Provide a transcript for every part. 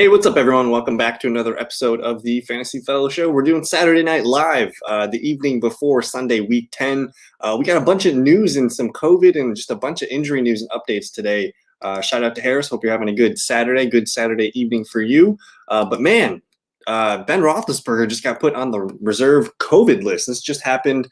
Hey, what's up, everyone? Welcome back to another episode of the Fantasy Fellow Show. We're doing Saturday Night Live, the evening before Sunday, Week 10. We got a bunch of news and some COVID and just a bunch of injury news and updates today. Shout out to Harris. Hope you're having a good Saturday evening for you. But man, Ben Roethlisberger just got put on the reserve COVID list. This just happened.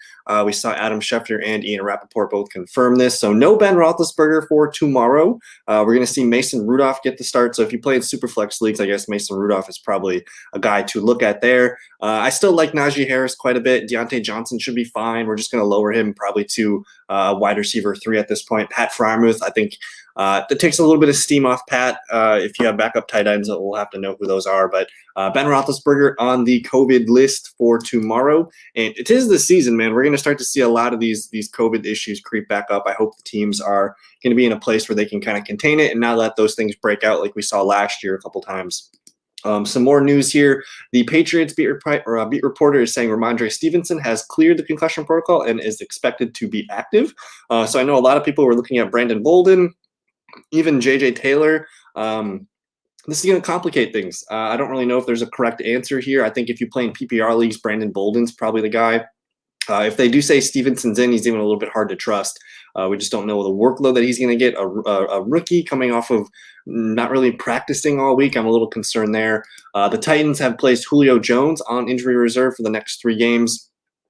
We saw Adam Schefter and Ian Rappaport both confirm this. So no Ben Roethlisberger for tomorrow. We're going to see Mason Rudolph get the start. So if you play in Superflex leagues, I guess Mason Rudolph is probably a guy to look at there. I still like Najee Harris quite a bit. Deontay Johnson should be fine. We're just going to lower him probably to wide receiver 3 at this point. Pat Freiermuth, I think that takes a little bit of steam off Pat. If you have backup tight ends, we'll have to know who those are. But Ben Roethlisberger on the COVID list for tomorrow. And it is the season, man. We're going to start to see a lot of these COVID issues creep back up. I hope the teams are going to be in a place where they can kind of contain it and not let those things break out like we saw last year a couple times. Some more news here. The Patriots beat reporter is saying Ramondre Stevenson has cleared the concussion protocol and is expected to be active. So I know a lot of people were looking at Brandon Bolden, even J.J. Taylor. This is going to complicate things. I don't really know if there's a correct answer here. I think if you play in PPR leagues, Brandon Bolden's probably the guy. If they do say Stevenson's in, he's even a little bit hard to trust. We just don't know the workload that he's going to get. A rookie coming off of not really practicing all week. I'm a little concerned there. The Titans have placed Julio Jones on injury reserve for the next 3 games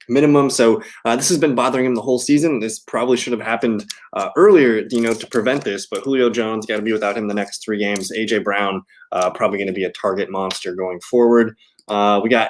minimum. So this has been bothering him the whole season. This probably should have happened earlier, to prevent this. But Julio Jones got to be without him the next 3 games. A.J. Brown probably going to be a target monster going forward. We got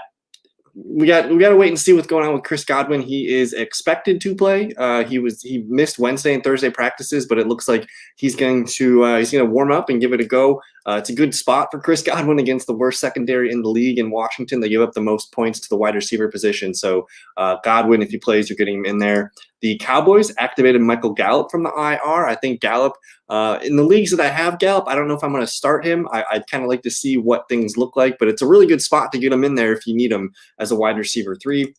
to wait and see what's going on with Chris Godwin. He is expected to play. He missed Wednesday and Thursday practices, but it looks like he's going to warm up and give it a go. It's a good spot for Chris Godwin against the worst secondary in the league in Washington. They give up the most points to the wide receiver position. So Godwin, if he plays, you're getting him in there. The Cowboys activated Michael Gallup from the IR. I think Gallup, in the leagues that I have Gallup, I don't know if I'm going to start him. I'd kind of like to see what things look like, but it's a really good spot to get him in there if you need him as a wide receiver 3.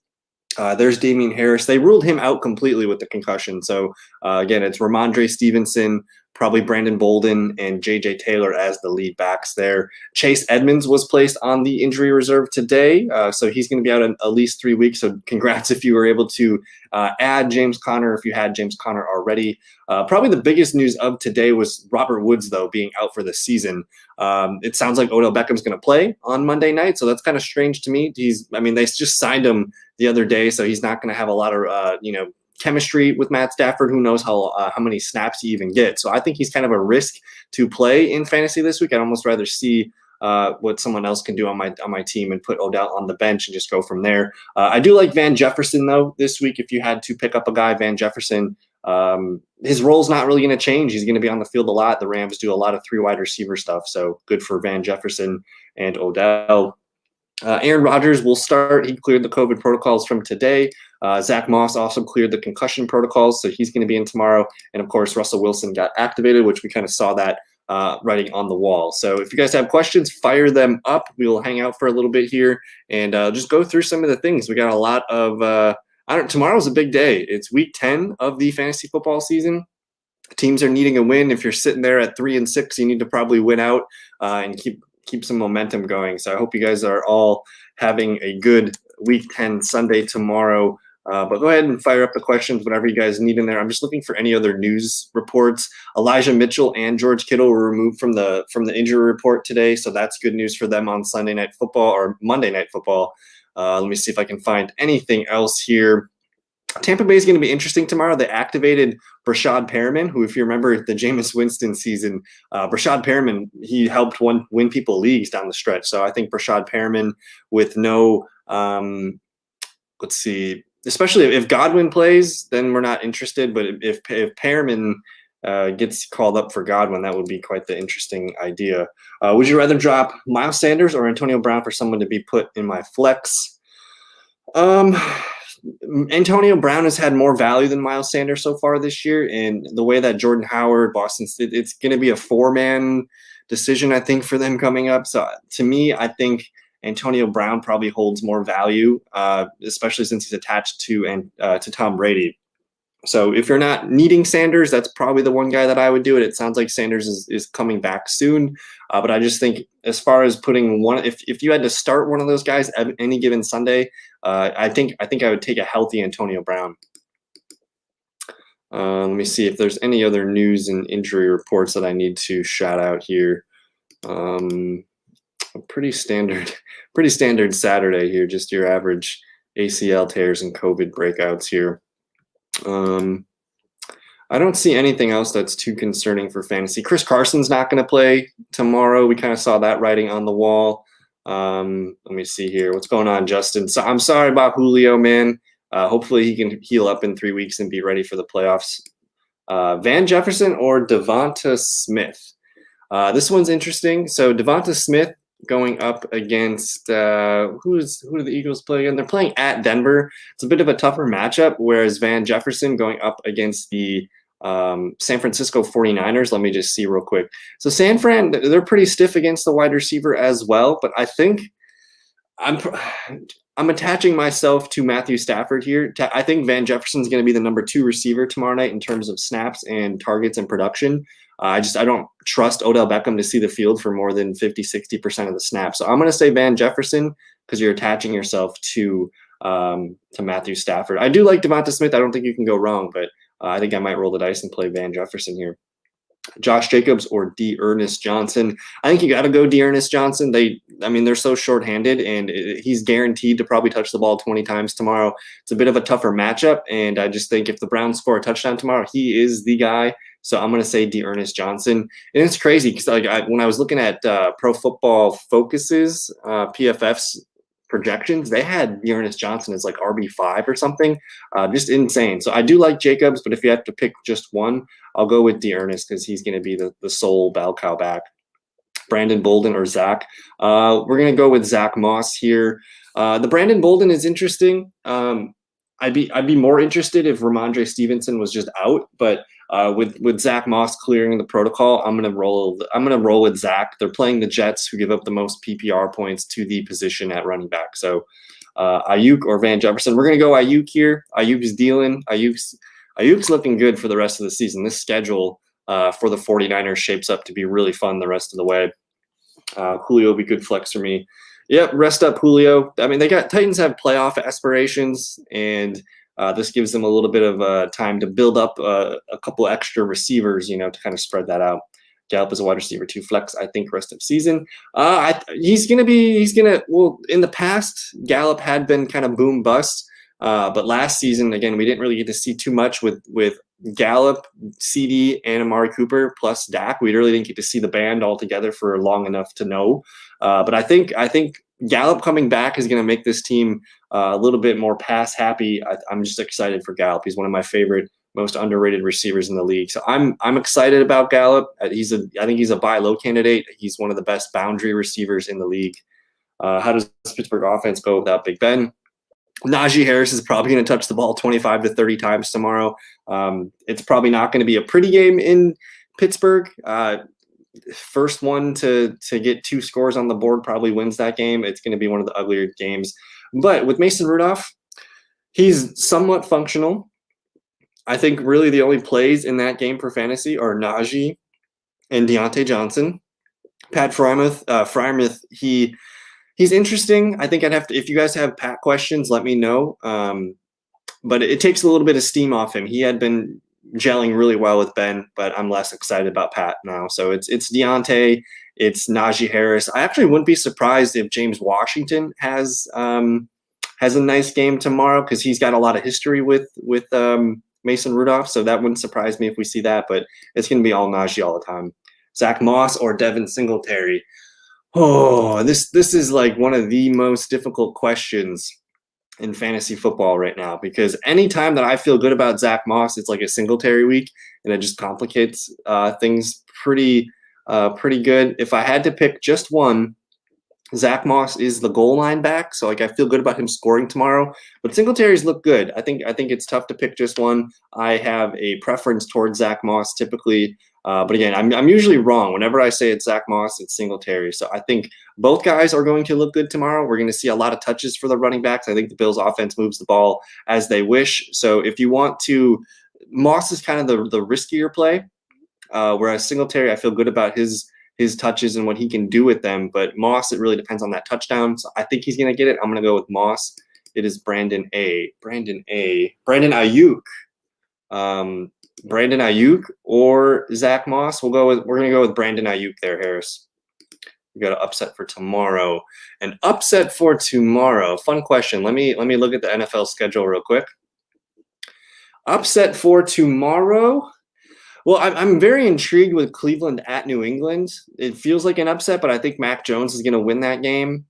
There's Damien Harris. They ruled him out completely with the concussion. So, again, it's Ramondre Stevenson, probably Brandon Bolden, and J.J. Taylor as the lead backs there. Chase Edmonds was placed on the injury reserve today, so he's going to be out in at least 3 weeks. So congrats if you were able to add James Conner, if you had James Conner already. Probably the biggest news of today was Robert Woods, though, being out for the season. It sounds like Odell Beckham's going to play on Monday night, so that's kind of strange to me. They just signed him the other day, so he's not going to have a lot of, chemistry with Matt Stafford. Who knows how many snaps he even gets. So I think he's kind of a risk to play in fantasy this week. I'd almost rather see what someone else can do on my team and put Odell on the bench and just go from there. I do like Van Jefferson, though, this week. If you had to pick up a guy, Van Jefferson, his role's not really going to change. He's going to be on the field a lot. The Rams do a lot of 3 wide receiver stuff, so good for Van Jefferson and Odell. Aaron Rodgers will start. He cleared the COVID protocols from today. Zach Moss also cleared the concussion protocols, so he's going to be in tomorrow. And, of course, Russell Wilson got activated, which we kind of saw that writing on the wall. So if you guys have questions, fire them up. We will hang out for a little bit here and just go through some of the things. We got a lot of tomorrow's a big day. It's week 10 of the fantasy football season. Teams are needing a win. If you're sitting there at 3-6, you need to probably win out and keep some momentum going. So I hope you guys are all having a good week 10 Sunday tomorrow. But go ahead and fire up the questions, whatever you guys need in there. I'm just looking for any other news reports. Elijah Mitchell and George Kittle were removed from the injury report today, so that's good news for them on Sunday Night Football or Monday Night Football. Let me see if I can find anything else here. Tampa Bay is going to be interesting tomorrow. They activated Brashad Perriman, who, if you remember the Jameis Winston season, Brashad Perriman, he helped win people leagues down the stretch. So I think Brashad Perriman with no, let's see, especially if Godwin plays, then we're not interested. But if Perriman gets called up for Godwin, that would be quite the interesting idea. Would you rather drop Miles Sanders or Antonio Brown for someone to be put in my flex? Antonio Brown has had more value than Miles Sanders so far this year, and the way that Jordan Howard, it's going to be a 4-man decision, I think, for them coming up. So to me, I think Antonio Brown probably holds more value, especially since he's attached to Tom Brady. So if you're not needing Sanders, that's probably the one guy that I would do it. It sounds like Sanders is coming back soon. But I just think as far as putting one, if you had to start one of those guys at any given Sunday, I think I would take a healthy Antonio Brown. Let me see if there's any other news and injury reports that I need to shout out here. Pretty standard Saturday here, just your average ACL tears and COVID breakouts here. I don't see anything else that's too concerning for fantasy. Chris Carson's not going to play tomorrow. We kind of saw that writing on the wall. Let me see here. What's going on, Justin? So I'm sorry about Julio, man. Hopefully he can heal up in 3 weeks and be ready for the playoffs. Van Jefferson or Devonta Smith? This one's interesting. So Devonta Smith going up against who do the Eagles play again? They're playing at Denver. It's a bit of a tougher matchup, whereas Van Jefferson going up against the San Francisco 49ers. Let me just see real quick. So San Fran, they're pretty stiff against the wide receiver as well, but I think I'm attaching myself to Matthew Stafford here. I think Van Jefferson's going to be the number 2 receiver tomorrow night in terms of snaps and targets and production. I don't trust Odell Beckham to see the field for more than 50-60% of the snaps. So I'm going to say Van Jefferson because you're attaching yourself to Matthew Stafford. I do like Devonta Smith. I don't think you can go wrong, but I think I might roll the dice and play Van Jefferson here. Josh Jacobs or D'Ernest Johnson. I think you got to go D'Ernest Johnson. They're so shorthanded, and he's guaranteed to probably touch the ball 20 times tomorrow. It's a bit of a tougher matchup, and I just think if the Browns score a touchdown tomorrow, he is the guy. So I'm going to say D'Ernest Johnson. And it's crazy because when I was looking at Pro Football Focus's PFF's projections, they had D'Ernest Johnson as like RB5 or something. Just insane. So I do like Jacobs, but if you have to pick just one, I'll go with D'Ernest because he's going to be the sole bell cow back. Brandon Bolden or Zach. We're going to go with Zach Moss here. The Brandon Bolden is interesting. I'd be more interested if Ramondre Stevenson was just out, but with Zach Moss clearing the protocol, I'm gonna roll with Zach. They're playing the Jets, who give up the most PPR points to the position at running back. So Ayuk or Van Jefferson. We're gonna go Ayuk here. Ayuk's dealing. Ayuk's looking good for the rest of the season. This schedule for the 49ers shapes up to be really fun the rest of the way. Julio will be good flex for me. Yep, rest up Julio. I mean, Titans have playoff aspirations, and this gives them a little bit of time to build up a couple extra receivers, to kind of spread that out. Gallup is a wide receiver 2 flex, I think, rest of season. In the past, Gallup had been kind of boom bust, but last season, again, we didn't really get to see too much with Gallup, CD, and Amari Cooper plus Dak. We really didn't get to see the band all together for long enough to know. But I think Gallup coming back is going to make this team a little bit more pass happy. I'm just excited for Gallup. He's one of my favorite, most underrated receivers in the league. So I'm excited about Gallup. I think he's a buy low candidate. He's one of the best boundary receivers in the league. How does the Pittsburgh offense go without Big Ben? Najee Harris is probably going to touch the ball 25 to 30 times tomorrow. It's probably not going to be a pretty game in Pittsburgh. First one to get 2 scores on the board probably wins that game. It's going to be one of the uglier games. But with Mason Rudolph, he's somewhat functional. I think really the only plays in that game for fantasy are Najee and Deontay Johnson. Pat Freiermuth, he's interesting. I think if you guys have Pat questions, let me know. But it takes a little bit of steam off him. He had been gelling really well with Ben, but I'm less excited about Pat now. So it's Deontay, it's Najee Harris. I actually wouldn't be surprised if James Washington has a nice game tomorrow because he's got a lot of history with Mason Rudolph. So that wouldn't surprise me if we see that, but it's going to be all Najee all the time. Zach Moss or Devin Singletary. Oh, this is like one of the most difficult questions in fantasy football right now, because anytime that I feel good about Zach Moss, it's like a Singletary week, and it just complicates things pretty good. If I had to pick just one, Zach Moss is the goal line back, so I feel good about him scoring tomorrow. But Singletary's look good. I think it's tough to pick just one. I have a preference towards Zach Moss typically, but again, I'm usually wrong. Whenever I say it's Zach Moss, it's Singletary. So I think both guys are going to look good tomorrow. We're going to see a lot of touches for the running backs. I think the Bills' offense moves the ball as they wish. So if you want to Moss is kind of the riskier play, whereas Singletary, I feel good about his touches and what he can do with them. But Moss, it really depends on that touchdown. So I think he's going to get it. I'm going to go with Moss. It is Brandon Ayuk. Brandon Ayuk or Zach Moss. We're going to go with Brandon Ayuk there, Harris. We got an upset for tomorrow. An upset for tomorrow. Fun question. Let me look at the NFL schedule real quick. Upset for tomorrow. Well, I'm very intrigued with Cleveland at New England. It feels like an upset, but I think Mac Jones is going to win that game.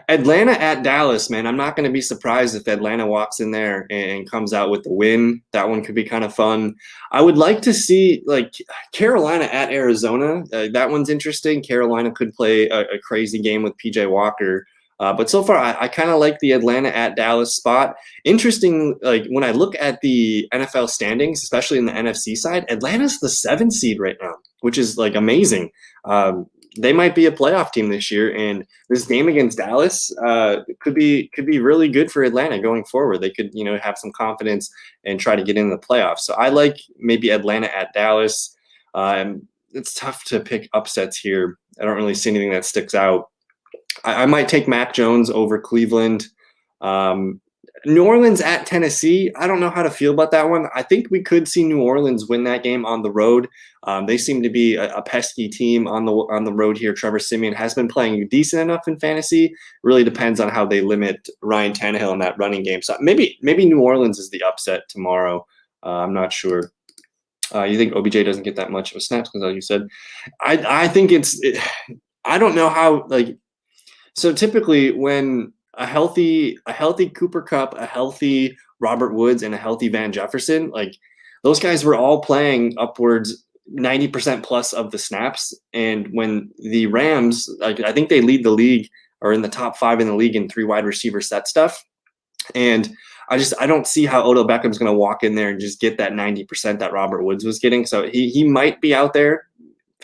Atlanta at Dallas, man. I'm not going to be surprised if Atlanta walks in there and comes out with the win. That one could be kind of fun. I would like to see like Carolina at Arizona. That one's interesting. Carolina could play a crazy game with PJ Walker. But so far, I kind of like the Atlanta at Dallas spot. Interesting, like when I look at the NFL standings, especially in the NFC side, Atlanta's the 7th seed right now, which is like amazing. They might be a playoff team this year, and this game against Dallas could be really good for Atlanta going forward. They could, have some confidence and try to get into the playoffs. So I like maybe Atlanta at Dallas. It's tough to pick upsets here. I don't really see anything that sticks out. I might take Mac Jones over Cleveland. New Orleans at Tennessee. I don't know how to feel about that one. I think we could see New Orleans win that game on the road. They seem to be a pesky team on the road here. Trevor Siemian has been playing decent enough in fantasy. Really depends on how they limit Ryan Tannehill in that running game. So maybe New Orleans is the upset tomorrow. I'm not sure. You think OBJ doesn't get that much of a snaps because, like you said, I think I don't know how like. So typically when a healthy Cooper Kupp, a healthy Robert Woods, and a healthy Van Jefferson, like those guys were all playing upwards 90% plus of the snaps. And when the Rams, like I think they lead the league or in the top 5 in the league in 3 wide receiver set stuff. And I don't see how Odell Beckham's going to walk in there and just get that 90% that Robert Woods was getting. So he might be out there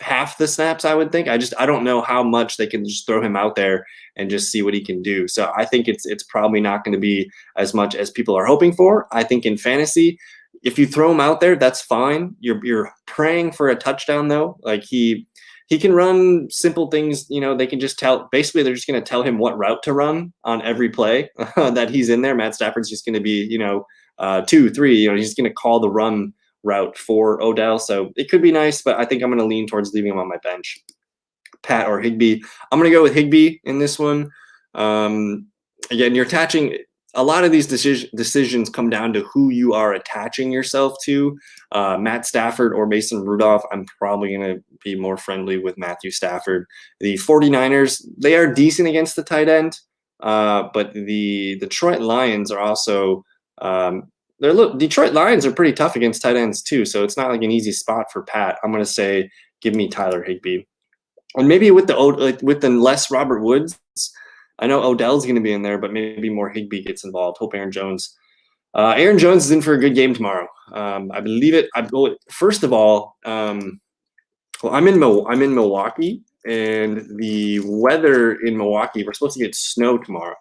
half the snaps, I would think. I don't know how much they can just throw him out there and just see what he can do. So I think it's probably not going to be as much as people are hoping for. I think in fantasy, if you throw him out there, that's fine. You're praying for a touchdown though. Like he can run simple things, they can just basically they're just going to tell him what route to run on every play that he's in there. Matt Stafford's just going to be, 2, 3, he's going to call the run route for Odell. So it could be nice, but I think I'm going to lean towards leaving him on my bench. Pat or Higbee. I'm going to go with Higbee in this one. Again, you're attaching a lot of these decisions come down to who you are attaching yourself to. Matt Stafford or Mason Rudolph, I'm probably going to be more friendly with Matthew Stafford. The 49ers, they are decent against the tight end, but the Detroit Lions are also Detroit Lions are pretty tough against tight ends too, so it's not like an easy spot for Pat. I'm going to say give me Tyler Higbee. And maybe with the less Robert Woods, I know Odell's going to be in there, but maybe more Higbee gets involved. Hope Aaron Jones. Aaron Jones is in for a good game tomorrow. I believe it. First of all, I'm in Milwaukee, and the weather in Milwaukee, we're supposed to get snow tomorrow.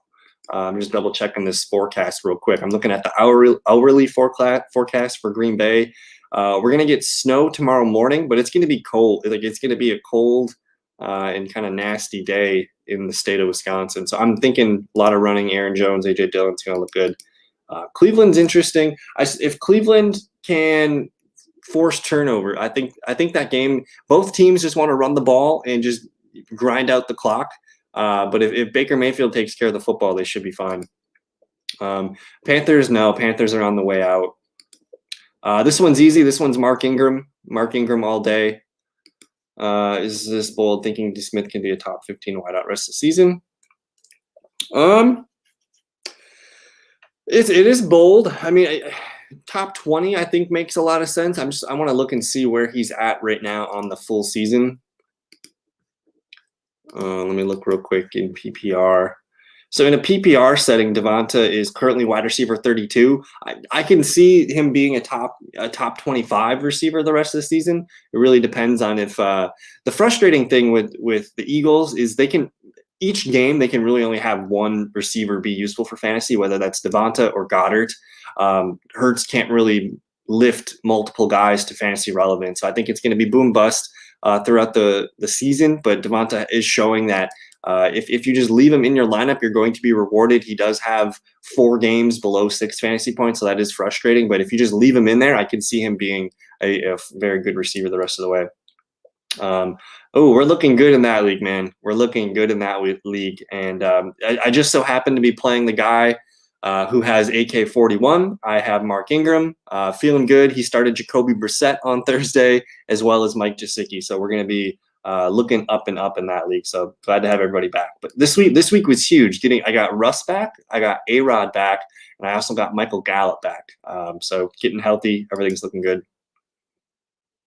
I'm just double checking this forecast real quick. I'm looking at the hourly forecast for Green Bay. We're going to get snow tomorrow morning, but it's going to be cold. Like it's going to be a cold and kind of nasty day in the state of Wisconsin. So I'm thinking a lot of running. Aaron Jones, AJ Dillon's going to look good. Cleveland's interesting. If Cleveland can force turnover, I think that game, both teams just want to run the ball and just grind out the clock. But if Baker Mayfield takes care of the football, they should be fine. Panthers are on the way out. This one's easy. This one's Mark Ingram. Mark Ingram all day. Is this bold thinking D. Smith can be a top 15 wideout rest of the season? It is bold. I mean, top 20 I think makes a lot of sense. I want to look and see where he's at right now on the full season. Let me look real quick in PPR. So in a PPR setting, Devonta is currently wide receiver 32. I can see him being a top 25 receiver the rest of the season. It really depends on if the frustrating thing with the Eagles is each game they can really only have one receiver be useful for fantasy, whether that's Devonta or Goddard. Hurts can't really lift multiple guys to fantasy relevance. So I think it's going to be boom bust throughout the season. But Devonta is showing that if you just leave him in your lineup, you're going to be rewarded. He does have 4 games below 6 fantasy points, so that is frustrating. But if you just leave him in there, I can see him being a very good receiver the rest of the way. We're looking good in that league, man. We're looking good in that league. And I just so happen to be playing the guy who has AK-41. I have Mark Ingram, feeling good. He started Jacoby Brissett on Thursday, as well as Mike Gesicki. So we're going to be looking up and up in that league. So glad to have everybody back. But this week was huge. I got Russ back, I got A-Rod back, and I also got Michael Gallup back. So getting healthy, everything's looking good.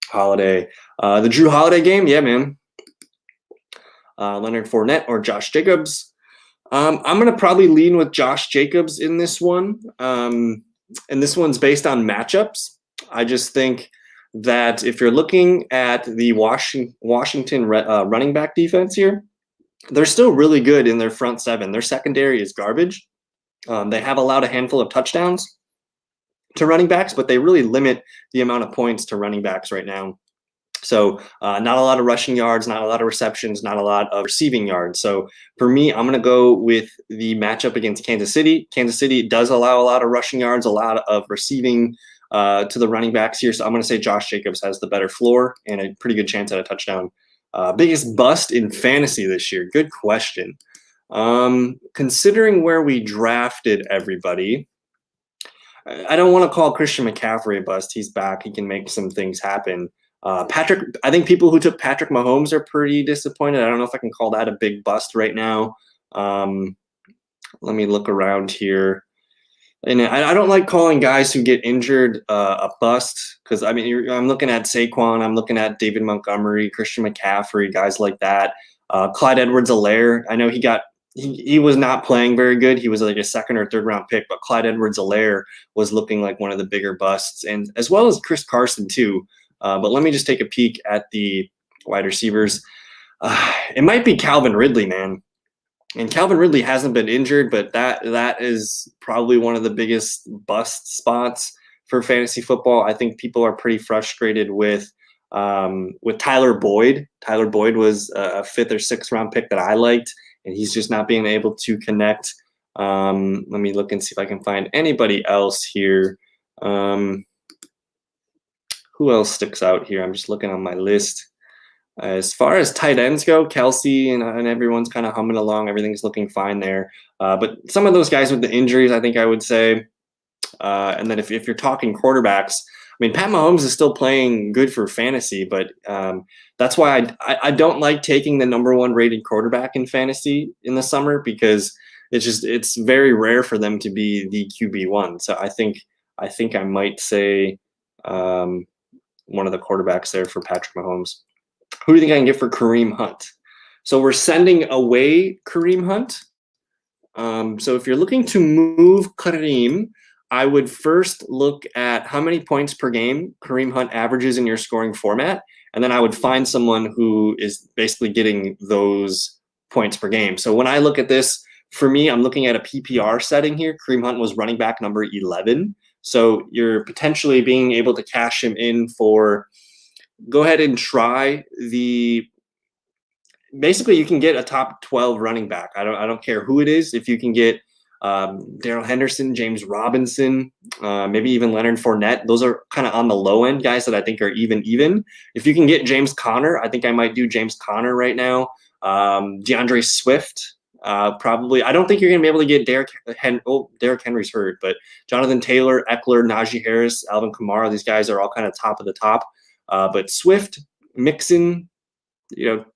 Holiday, the Drew Holiday game, yeah, man. Leonard Fournette or Josh Jacobs. I'm going to probably lean with Josh Jacobs in this one. And this one's based on matchups. I just think that if you're looking at the Washington running back defense here, they're still really good in their front 7. Their secondary is garbage. They have allowed a handful of touchdowns to running backs, but they really limit the amount of points to running backs right now. So not a lot of rushing yards, not a lot of receptions, not a lot of receiving yards. So for me, I'm going to go with the matchup against Kansas City. Kansas City does allow a lot of rushing yards, a lot of receiving to the running backs here. So I'm going to say Josh Jacobs has the better floor and a pretty good chance at a touchdown. Biggest bust in fantasy this year? Good question. Considering where we drafted everybody, I don't want to call Christian McCaffrey a bust. He's back. He can make some things happen. I think people who took Patrick Mahomes are pretty disappointed. I don't know if I can call that a big bust right now. Let me look around here. And I don't like calling guys who get injured a bust because, I mean, I'm looking at Saquon. I'm looking at David Montgomery, Christian McCaffrey, guys like that. Clyde Edwards-Helaire. I know he was not playing very good. He was like a 2nd or 3rd round pick, but Clyde Edwards-Helaire was looking like one of the bigger busts, and as well as Chris Carson too. But let me just take a peek at the wide receivers. It might be Calvin Ridley, man. And Calvin Ridley hasn't been injured, but that is probably one of the biggest bust spots for fantasy football. I think people are pretty frustrated with Tyler Boyd. Tyler Boyd was a 5th or 6th round pick that I liked, and he's just not being able to connect. Let me look and see if I can find anybody else here. Who else sticks out here? I'm just looking on my list. As far as tight ends go, Kelsey and everyone's kind of humming along. Everything's looking fine there. But some of those guys with the injuries, I think I would say. And then if you're talking quarterbacks, I mean, Pat Mahomes is still playing good for fantasy, but that's why I don't like taking the #1 rated quarterback in fantasy in the summer because it's very rare for them to be the QB1. So I think I might say one of the quarterbacks there for Patrick Mahomes. Who do you think I can get for Kareem Hunt? So we're sending away Kareem Hunt. So if you're looking to move Kareem, I would first look at how many points per game Kareem Hunt averages in your scoring format, and then I would find someone who is basically getting those points per game. So when I look at this, for me, I'm looking at a PPR setting here. Kareem Hunt was running back number 11. So you're potentially being able to cash him in for – go ahead and try basically you can get a top 12 running back. I don't care who it is. If you can get Darrell Henderson, James Robinson, maybe even Leonard Fournette, those are kind of on the low end guys that I think are even. If you can get James Conner, I think I might do James Conner right now. DeAndre Swift, probably. I don't think you're going to be able to get Derrick Henry's hurt, but Jonathan Taylor, Eckler, Najee Harris, Alvin Kamara, these guys are all kind of top of the top. But Swift, Mixon,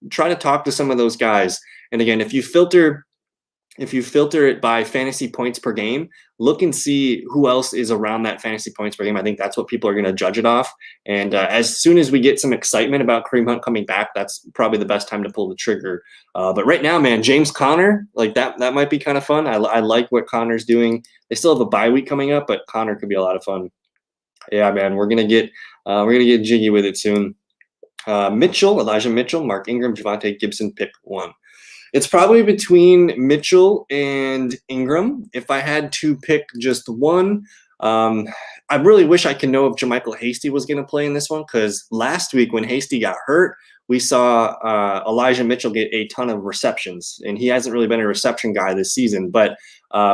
try to talk to some of those guys. And again, if you filter it by fantasy points per game, look and see who else is around that fantasy points per game. I think that's what people are going to judge it off. And as soon as we get some excitement about Kareem Hunt coming back, that's probably the best time to pull the trigger. But right now, man, James Conner, like that might be kind of fun. I like what Conner's doing. They still have a bye week coming up, but Conner could be a lot of fun. Yeah, man, we're gonna get jiggy with it soon. Elijah Mitchell, Mark Ingram, Javonte Gibson, pick 1. It's probably between Mitchell and Ingram. If I had to pick just one, I really wish I could know if JaMychal Hasty was going to play in this one, because last week when Hasty got hurt, we saw Elijah Mitchell get a ton of receptions, and he hasn't really been a reception guy this season. But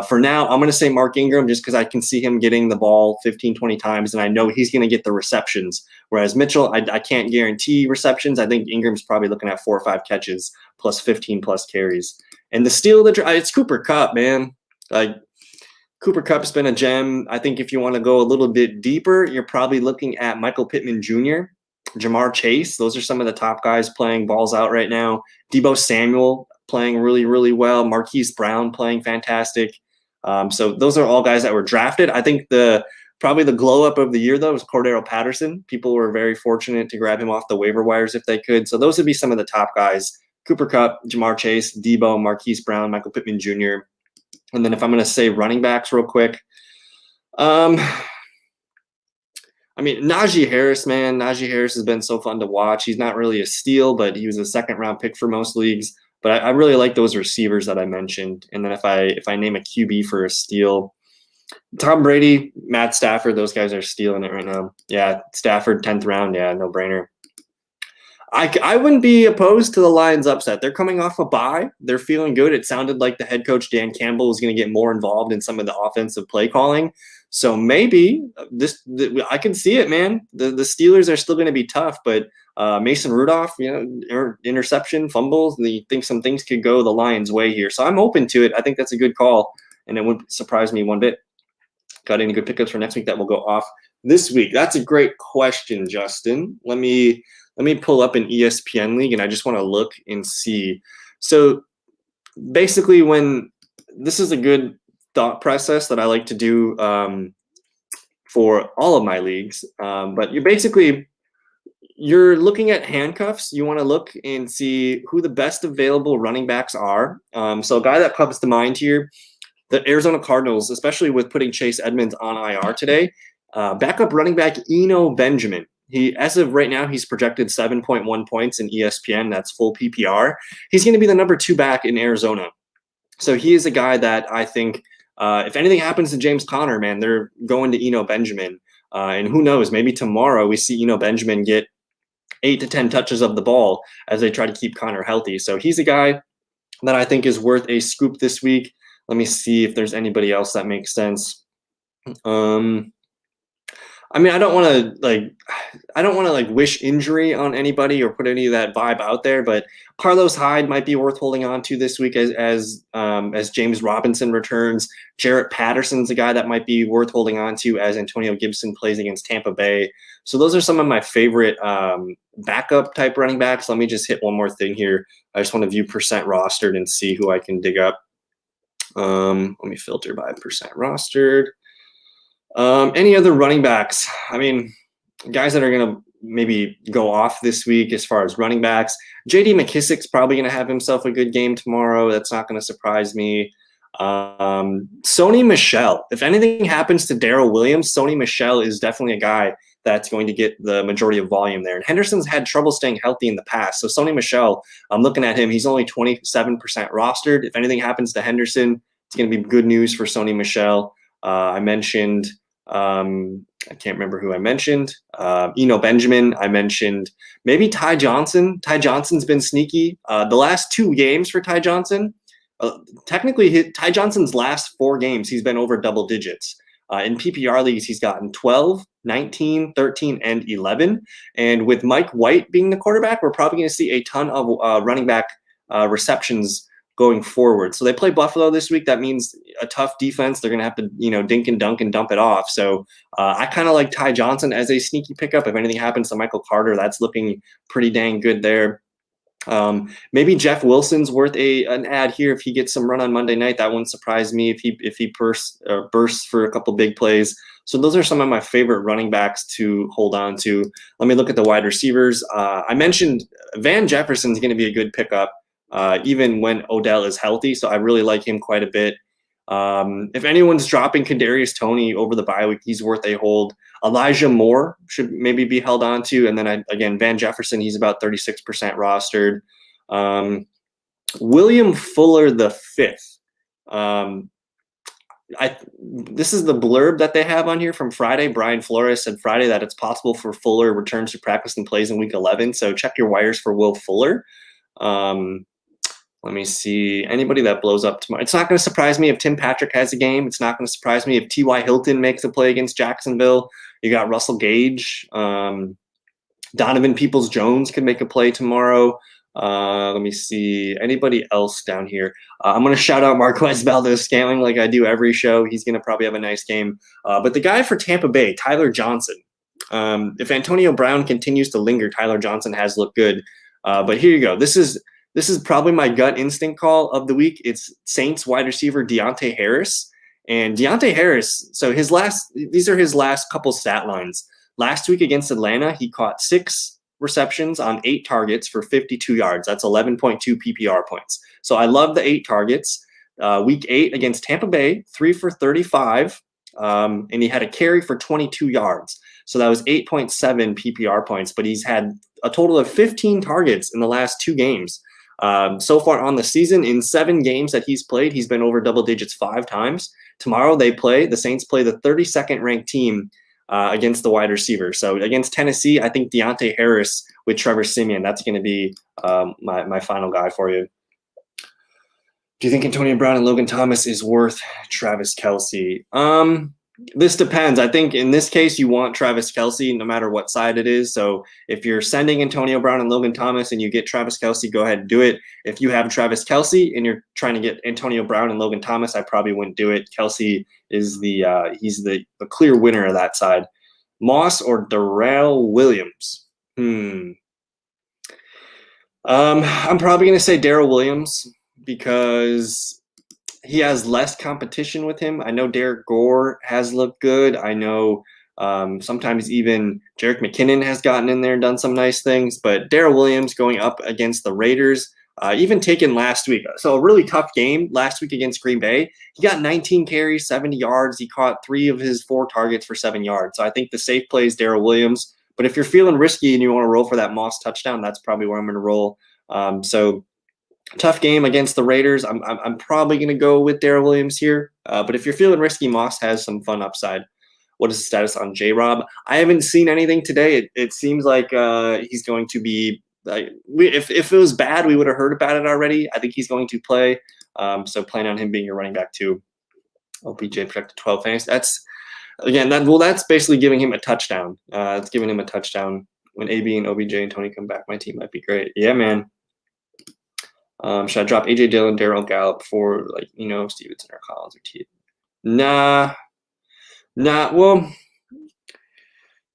for now, I'm going to say Mark Ingram, just because I can see him getting the ball 15, 20 times, and I know he's going to get the receptions. Whereas Mitchell, I can't guarantee receptions. I think Ingram's probably looking at 4 or 5 catches plus 15 plus carries. And the steal of the it's Cooper Kupp, man. Like, Cooper Kupp's been a gem. I think if you want to go a little bit deeper, you're probably looking at Michael Pittman Jr., Jamar Chase. Those are some of the top guys playing balls out right now. Deebo Samuel playing really, really well. Marquise Brown playing fantastic. So those are all guys that were drafted. I think probably the glow up of the year, though, was Cordero Patterson. People were very fortunate to grab him off the waiver wires if they could. So those would be some of the top guys: Cooper Kupp, Jamar Chase, Deebo, Marquise Brown, Michael Pittman Jr. And then if I'm going to say running backs real quick, Najee Harris, man. Najee Harris has been so fun to watch. He's not really a steal, but he was a second-round pick for most leagues. But I really like those receivers that I mentioned. And then if I name a QB for a steal, Tom Brady, Matt Stafford, those guys are stealing it right now. Yeah, Stafford, 10th round. Yeah, no brainer. I wouldn't be opposed to the Lions upset. They're coming off a bye. They're feeling good. It sounded like the head coach, Dan Campbell, was going to get more involved in some of the offensive play calling. So maybe I can see it, man. The Steelers are still going to be tough, but Mason Rudolph, interception, fumbles. I think some things could go the Lions' way here. So I'm open to it. I think that's a good call, and it wouldn't surprise me one bit. Got any good pickups for next week that will go off this week? That's a great question, Justin. Let me pull up an ESPN league, and I just want to look and see. So basically, this is a good thought process that I like to do for all of my leagues. But you're looking at handcuffs. You want to look and see who the best available running backs are. So a guy that comes to mind here, the Arizona Cardinals, especially with putting Chase Edmonds on IR today, backup running back Eno Benjamin. As of right now, he's projected 7.1 points in ESPN. That's full PPR. He's going to be the number 2 back in Arizona. So he is a guy that I think, if anything happens to James Conner, man, they're going to Eno Benjamin. And who knows, maybe tomorrow we see Eno Benjamin get 8 to 10 touches of the ball as they try to keep Conner healthy. So he's a guy that I think is worth a scoop this week. Let me see if there's anybody else that makes sense. I don't want to wish injury on anybody or put any of that vibe out there, but Carlos Hyde might be worth holding on to this week as James Robinson returns. Jarrett Patterson's a guy that might be worth holding on to as Antonio Gibson plays against Tampa Bay. So those are some of my favorite backup type running backs. Let me just hit one more thing here. I just want to view percent rostered and see who I can dig up. Let me filter by percent rostered. Any other running backs? Guys that are going to maybe go off this week as far as running backs. J.D. McKissick's probably going to have himself a good game tomorrow. That's not going to surprise me. Sony Michelle. If anything happens to Darrell Williams, Sony Michelle is definitely a guy that's going to get the majority of volume there. And Henderson's had trouble staying healthy in the past. So Sony Michelle, I'm looking at him. He's only 27% rostered. If anything happens to Henderson, it's going to be good news for Sony Michelle. I mentioned I can't remember who I mentioned. Eno Benjamin. I mentioned maybe Ty Johnson. Ty Johnson's been sneaky. The last 2 games for Ty Johnson, technically Ty Johnson's last 4 games, he's been over double digits. In PPR leagues, he's gotten 12, 19, 13, and 11. And with Mike White being the quarterback, we're probably going to see a ton of running back receptions going forward. So they play Buffalo this week. That means a tough defense. They're going to have to, dink and dunk and dump it off. So I kind of like Ty Johnson as a sneaky pickup. If anything happens to Michael Carter, that's looking pretty dang good there. Maybe Jeff Wilson's worth an ad here if he gets some run on Monday night. That wouldn't surprise me if he bursts for a couple big plays. So those are some of my favorite running backs to hold on to. Let me look at the wide receivers. I mentioned Van Jefferson's going to be a good pickup. Even when Odell is healthy. So I really like him quite a bit. If anyone's dropping Kadarius Toney over the bye week, he's worth a hold. Elijah Moore should maybe be held on to. And then again, Van Jefferson, he's about 36% rostered. William Fuller the fifth. This is the blurb that they have on here from Friday. Brian Flores said Friday that it's possible for Fuller returns to practice and plays in week 11. So check your wires for Will Fuller. Let me see. Anybody that blows up tomorrow. It's not going to surprise me if Tim Patrick has a game. It's not going to surprise me if T.Y. Hilton makes a play against Jacksonville. You got Russell Gage. Donovan Peoples-Jones could make a play tomorrow. Let me see. Anybody else down here? I'm going to shout out Marquez Valdes-Scantling like I do every show. He's going to probably have a nice game. But the guy for Tampa Bay, Tyler Johnson. If Antonio Brown continues to linger, Tyler Johnson has looked good. But here you go. This is probably my gut instinct call of the week. It's Saints wide receiver Deontay Harris. And Deontay Harris, so these are his last couple stat lines. Last week against Atlanta, he caught 6 receptions on 8 targets for 52 yards. That's 11.2 PPR points. So I love the 8 targets. Week 8 against Tampa Bay, 3 for 35, and he had a carry for 22 yards. So that was 8.7 PPR points, but he's had a total of 15 targets in the last 2 games. So far on the season, in 7 games that he's played, he's been over double digits 5 times. Tomorrow the Saints play the 32nd ranked team against the wide receiver. So against Tennessee, I think Deontay Harris with Trevor Siemian, that's going to be my final guy for you. Do you think Antonio Brown and Logan Thomas is worth Travis Kelce? This depends. I think in this case, you want Travis Kelce no matter what side it is. So if you're sending Antonio Brown and Logan Thomas and you get Travis Kelce, go ahead and do it. If you have Travis Kelce and you're trying to get Antonio Brown and Logan Thomas, I probably wouldn't do it. Kelce is he's the clear winner of that side. Moss or Darrell Williams? I'm probably going to say Darrell Williams because he has less competition with him. I know Derek Gore has looked good. I know sometimes even Jerick McKinnon has gotten in there and done some nice things. But Darrell Williams going up against the Raiders, even taken last week. So a really tough game last week against Green Bay. He got 19 carries, 70 yards. He caught 3 of his 4 targets for 7 yards. So I think the safe play is Darrell Williams. But if you're feeling risky and you want to roll for that Moss touchdown, that's probably where I'm going to roll. So tough game against the Raiders. I'm probably going to go with Darrell Williams here. But if you're feeling risky, Moss has some fun upside. What is the status on J-Rob? I haven't seen anything today. It seems like he's going to be if it was bad, we would have heard about it already. I think he's going to play. So plan on him being your running back too. OBJ projected 12 fantasy. That's basically giving him a touchdown. It's giving him a touchdown. When AB and OBJ and Tony come back, my team might be great. Yeah, man. Should I drop AJ Dillon, Darrell Gallup for Stevenson or Collins or T? Nah. Well,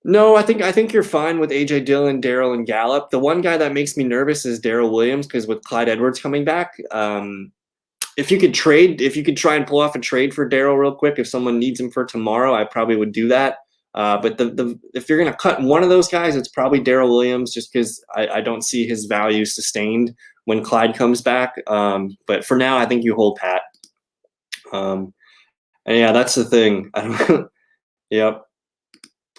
no. I think you're fine with AJ Dillon, Darrell, and Gallup. The one guy that makes me nervous is Darrell Williams because with Clyde Edwards coming back, if you could try and pull off a trade for Darrell real quick, if someone needs him for tomorrow, I probably would do that. But if you're gonna cut one of those guys, it's probably Darrell Williams, just because I don't see his value sustained when Clyde comes back. But for now, I think you hold pat. And yeah, that's the thing. I don't. Yep.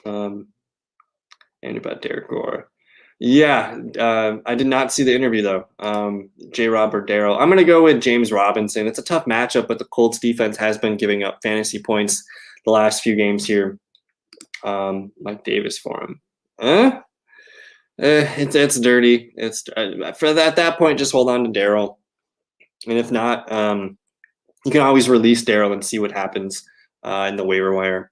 And about Derek Gore. Yeah, I did not see the interview though. J-Rob or Darrell. I'm gonna go with James Robinson. It's a tough matchup, but the Colts defense has been giving up fantasy points the last few games here. Mike Davis for him. It's dirty. It's for that point, just hold on to Darrell, and if not, you can always release Darrell and see what happens in the waiver wire.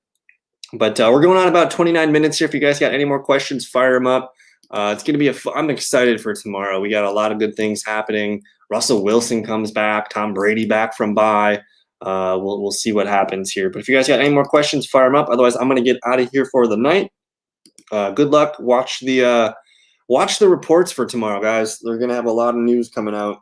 But we're going on about 29 minutes here. If you guys got any more questions, fire them up. It's going to be I'm excited for tomorrow. We got a lot of good things happening. Russell Wilson comes back. Tom Brady back from bye. We'll see what happens here. But if you guys got any more questions, fire them up. Otherwise, I'm going to get out of here for the night. Good luck. Watch the reports for tomorrow, guys. They're going to have a lot of news coming out.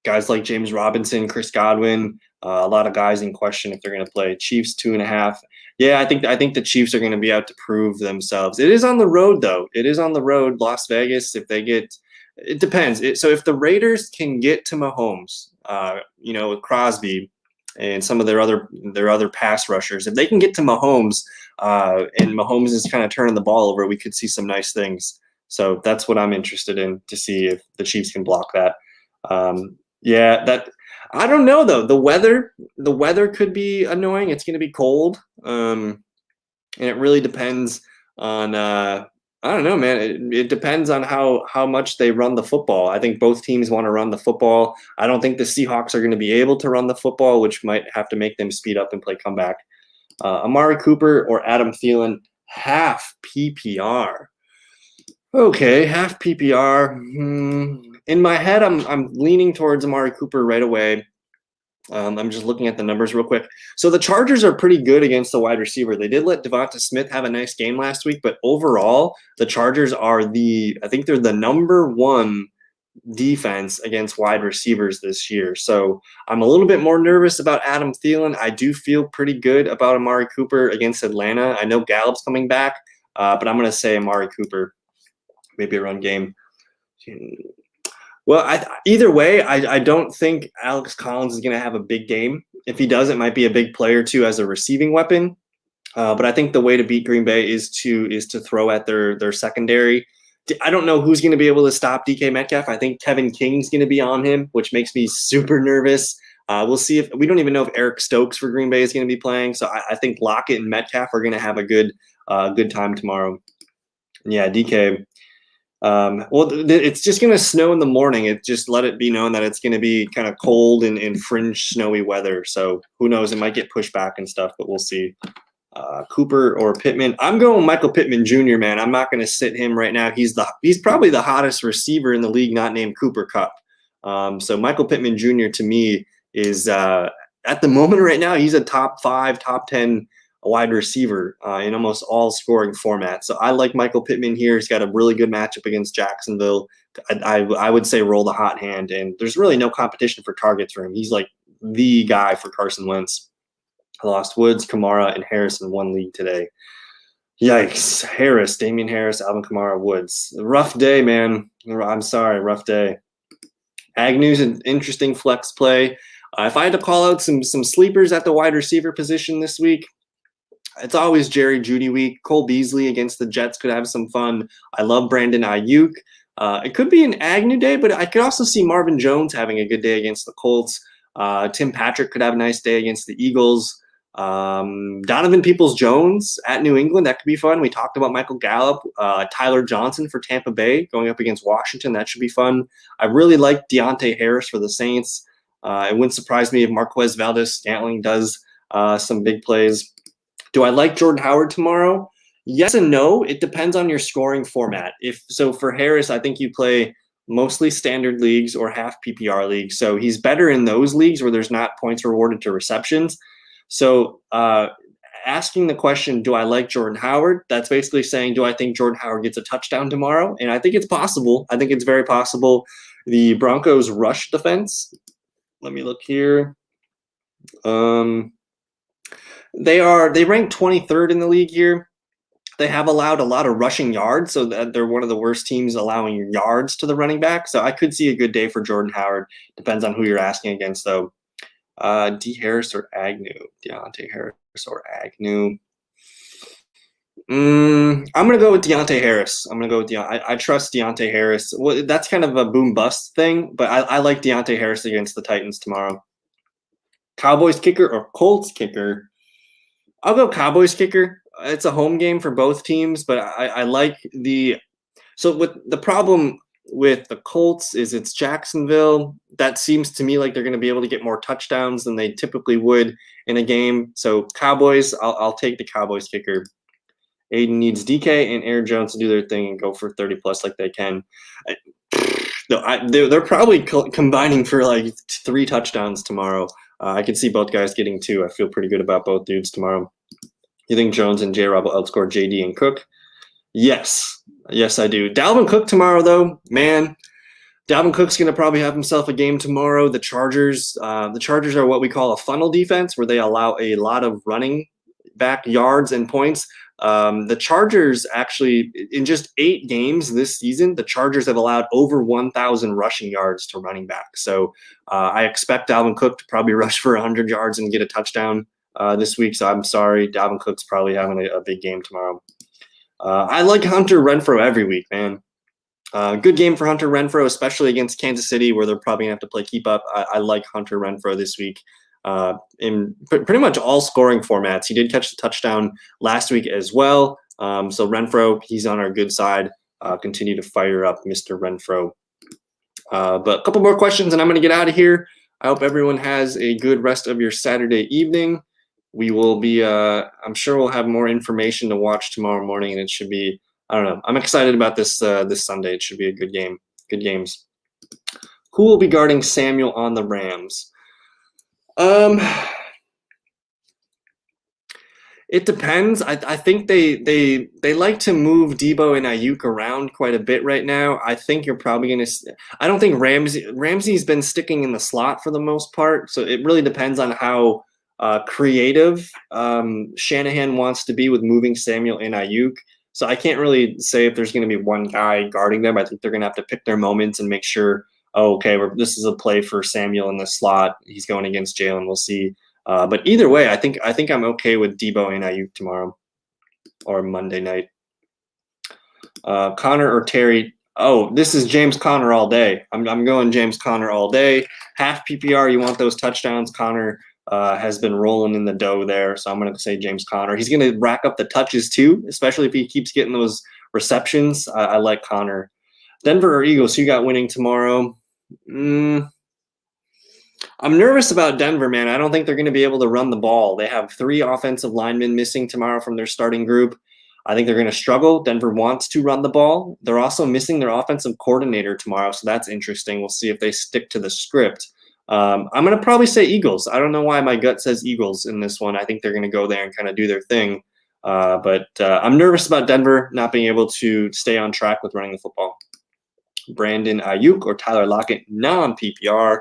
Guys like James Robinson, Chris Godwin, a lot of guys in question if they're going to play. Chiefs 2.5. Yeah, I think the Chiefs are going to be out to prove themselves. It is on the road, though. It is on the road, Las Vegas. If they get, it depends. So if the Raiders can get to Mahomes, with Crosby and some of their other pass rushers, if they can get to Mahomes, and Mahomes is kind of turning the ball over, we could see some nice things. So that's what I'm interested in, to see if the Chiefs can block that. Yeah, that I don't know though. The weather could be annoying. It's going to be cold. And it really depends on I don't know, man. It depends on how much they run the football. I think both teams want to run the football. I don't think the Seahawks are going to be able to run the football, which might have to make them speed up and play comeback. Amari Cooper or Adam Thielen, half PPR. Okay, half PPR. In my head, I'm leaning towards Amari Cooper right away. I'm just looking at the numbers real quick. So the Chargers are pretty good against the wide receiver. They did let Devonta Smith have a nice game last week, but overall, the Chargers are I think they're the number one defense against wide receivers this year. So I'm a little bit more nervous about Adam Thielen. I do feel pretty good about Amari Cooper against Atlanta. I know Gallup's coming back, but I'm going to say Amari Cooper, maybe a run game. Well, either way, I don't think Alex Collins is going to have a big game. If he does, it might be a big player too as a receiving weapon. But I think the way to beat Green Bay is to throw at their secondary. I don't know who's going to be able to stop DK Metcalf. I think Kevin King's going to be on him, which makes me super nervous. We'll see if we don't even know if Eric Stokes for Green Bay is going to be playing. So I think Lockett and Metcalf are going to have a good time tomorrow. Yeah, DK. Well, it's just going to snow in the morning. It just let it be known that it's going to be kind of cold and fringe snowy weather. So who knows? It might get pushed back and stuff, but we'll see. Cooper or Pittman. I'm going Michael Pitman Jr., man. I'm not going to sit him right now. He's probably the hottest receiver in the league, not named Cooper Kupp. So Michael Pittman Jr. to me is at the moment right now, he's a top 5, top 10 wide receiver in almost all scoring formats. So I like Michael Pittman here. He's got a really good matchup against Jacksonville. I would say roll the hot hand, and there's really no competition for targets for him. He's like the guy for Carson Wentz. I lost Woods, Kamara, and Harris in one league today. Yikes. Harris, Damien Harris, Alvin Kamara, Woods. Rough day, man. I'm sorry, rough day. Agnew's an interesting flex play. If I had to call out some sleepers at the wide receiver position this week, it's always Jerry Jeudy week. Cole Beasley against the Jets could have some fun. I love Brandon Ayuk. It could be an Agnew day, but I could also see Marvin Jones having a good day against the Colts. Tim Patrick could have a nice day against the Eagles. Donovan Peoples-Jones at New England, that could be fun. We talked about Michael Gallup. Tyler Johnson for Tampa Bay going up against Washington. That should be fun. I really like Deontay Harris for the Saints. It wouldn't surprise me if Marquez Valdes-Scantling does some big plays. Do I like Jordan Howard tomorrow? Yes and no. It depends on your scoring format. So for Harris, I think you play mostly standard leagues or half PPR leagues. So he's better in those leagues where there's not points rewarded to receptions. So asking the question, do I like Jordan Howard? That's basically saying, do I think Jordan Howard gets a touchdown tomorrow? And I think it's possible. I think it's very possible. The Broncos rush defense. Let me look here. They rank 23rd in the league here. They have allowed a lot of rushing yards, so that they're one of the worst teams allowing yards to the running back. So I could see a good day for Jordan Howard. Depends on who you're asking against, though. D. Harris or Agnew? Deontay Harris or Agnew? I'm going to go with Deontay Harris. I trust Deontay Harris. Well, that's kind of a boom-bust thing, but I like Deontay Harris against the Titans tomorrow. Cowboys kicker or Colts kicker? I'll go Cowboys kicker. It's a home game for both teams, but I like so with the problem with the Colts is it's Jacksonville. That seems to me like they're going to be able to get more touchdowns than they typically would in a game. So Cowboys, I'll take the Cowboys kicker. Aiden needs DK and Aaron Jones to do their thing and go for 30 plus like they can. They're probably combining for like 3 touchdowns tomorrow. I can see both guys getting 2. I feel pretty good about both dudes tomorrow. You think Jones and J-Rob will outscore JD and Cook? Yes, I do. Dalvin Cook tomorrow, though, man. Dalvin Cook's going to probably have himself a game tomorrow. The Chargers are what we call a funnel defense, where they allow a lot of running back yards and points. The Chargers actually, in just 8 games this season, the Chargers have allowed over 1,000 rushing yards to running back. So I expect Dalvin Cook to probably rush for 100 yards and get a touchdown this week. So I'm sorry, Dalvin Cook's probably having a big game tomorrow. I like Hunter Renfrow every week, man. Good game for Hunter Renfrow, especially against Kansas City, where they're probably going to have to play keep up. I like Hunter Renfrow this week in pretty much all scoring formats. He did catch the touchdown last week as well. So Renfrow, he's on our good side. Continue to fire up Mr. Renfrow. But a couple more questions, and I'm going to get out of here. I hope everyone has a good rest of your Saturday evening. We will be, I'm sure we'll have more information to watch tomorrow morning, and it should be, I don't know. I'm excited about this this Sunday. It should be a good game. Good games. Who will be guarding Samuel on the Rams? It depends. I think they like to move Debo and Ayuk around quite a bit right now. I think you're probably going to – I don't think Ramsey's been sticking in the slot for the most part, so it really depends on how creative Shanahan wants to be with moving Samuel and Ayuk. So I can't really say if there's going to be one guy guarding them. I think they're going to have to pick their moments and make sure, oh, okay, this is a play for Samuel in the slot. He's going against Jalen. We'll see. But either way, I think I'm okay with Debo and Ayuk tomorrow or Monday night. Connor or Terry? Oh, this is James Conner all day. I'm going James Conner all day. Half PPR, you want those touchdowns. Connor has been rolling in the dough there, so I'm going to say James Conner. He's going to rack up the touches too, especially if he keeps getting those receptions. I like Connor. Denver or Eagles? Who you got winning tomorrow? I'm nervous about Denver, man. I don't think they're going to be able to run the ball. They have 3 offensive linemen missing tomorrow from their starting group. I think they're going to struggle. Denver wants to run the ball. They're also missing their offensive coordinator tomorrow, so that's interesting. We'll see if they stick to the script. I'm going to probably say Eagles. I don't know why my gut says Eagles in this one. I think they're going to go there and kind of do their thing. But I'm nervous about Denver not being able to stay on track with running the football. Brandon Ayuk or Tyler Lockett, non-PPR.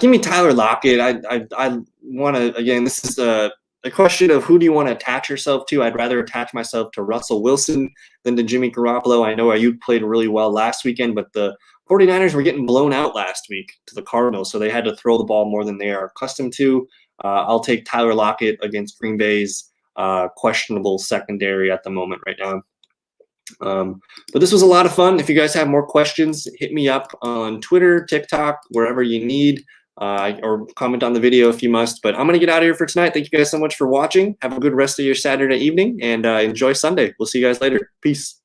Give me Tyler Lockett. I want to, again, this is a question of who do you want to attach yourself to. I'd rather attach myself to Russell Wilson than to Jimmy Garoppolo. I know Ayuk played really well last weekend, but the 49ers were getting blown out last week to the Cardinals, so they had to throw the ball more than they are accustomed to. I'll take Tyler Lockett against Green Bay's questionable secondary at the moment right now. But this was a lot of fun. If you guys have more questions, hit me up on Twitter, TikTok, wherever you need, or comment on the video if you must. But I'm going to get out of here for tonight. Thank you guys so much for watching. Have a good rest of your Saturday evening, and enjoy Sunday. We'll see you guys later. Peace.